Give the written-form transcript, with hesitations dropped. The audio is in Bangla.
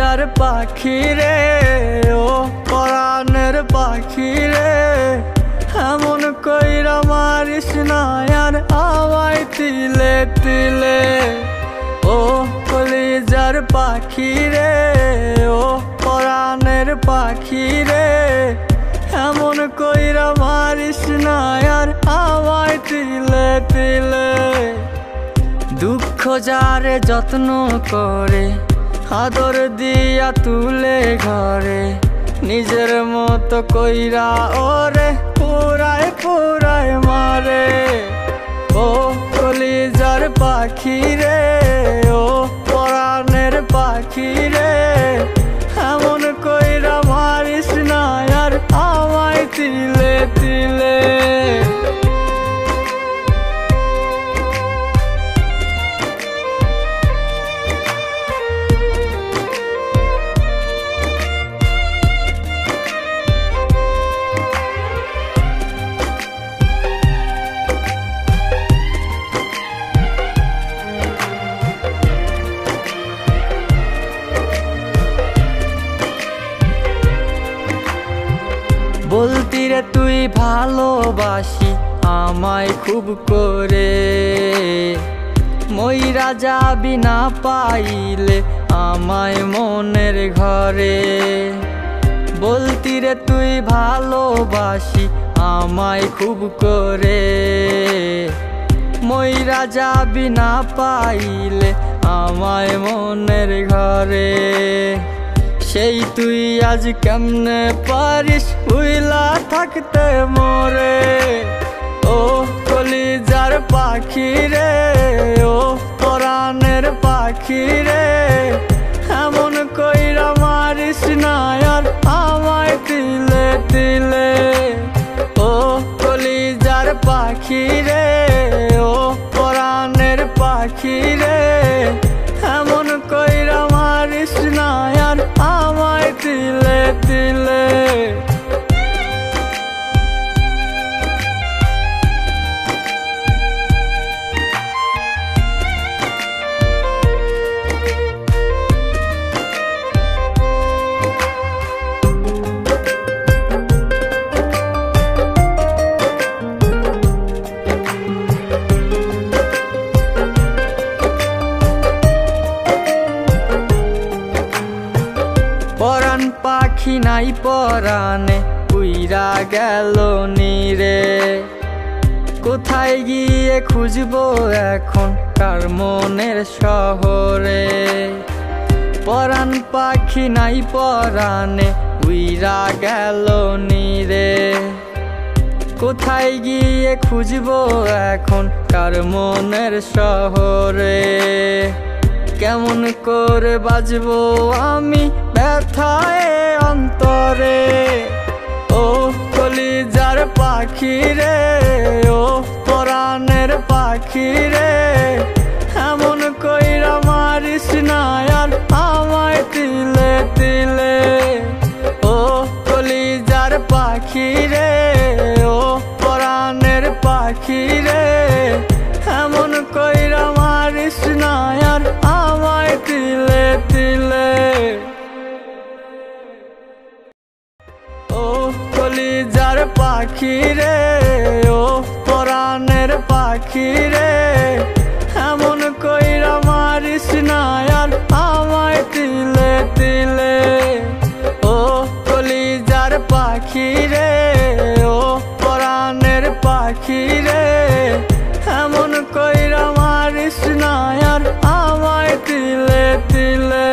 কলিজার পাখি রে, ও পরাণের পাখি রে, এমন কইরা মারিস না আর আমায় তিলে তিলে। ও কলিজার পাখি রে, ও পরাণের পাখি রে, এমন কইরা মারিস না আর আমায় তিলে তিলে। দুঃখ যারে যত্ন করে, আদর দিয়া তুলে ঘরে, নিজের মতো কইরা ওরে পুরায় পুরায় মারে। ও কলিজার পাখি রে, ও পরাণের পাখি রে, এমন কইরা মারিস না আর আমায় তিলে তিলে। বলতি রে তুই ভালোবাসি আমায় খুব করে, মইরা যাবি না পাইলে আমায় মনের ঘরে। বলতি রে তুই ভালোবাসি আমায় খুব করে, মইরা যাবি না পাইলে আমায় মনের ঘরে। সেই তুই আজ কেমনে পারিস উইলা থাকতে মোরে। ও কলিজার পাখি রে, ও পরাণের পাখি রে, এমন কইরা মারিস না আর আমায় তিলে তিলে। ও কলিজার পাখি রে, ও পরাণের পাখি রে, এমন কইরা মারিস না আর আমায় তিলে তিলে। পরাণ পাখি নাই পরাণে উইরা গেল নীরে, কোথায় গিয়ে খুঁজবো এখন কার মনের শহরে। পরাণ পাখি নাই পরাণে উইরা গেল নীরে, কোথায় গিয়ে খুঁজবো এখন কার মনের শহরে। কেমন করে বাজবো আমি ব্যথায় অন্তরে। ও কলিজার পাখি রে, ও পরাণের পাখি রে, এমন কইরা মারিস না আর আমায় তিলে তিলে। ও কলিজার পাখি রে, ও পরাণের পাখি রে, এমন কইরা মারিস না আর আমায় তিলে তিলে। ও কলিজার পাখি রে, ও পরাণের পাখি রে, এমন কইরা মারিস না আর আমায় তিলে তিলে। ও কলিজার পাখি রে, ও পরাণের পাখি রে, এমন কইরা মারিস না আর আমায় তিলে তিলে।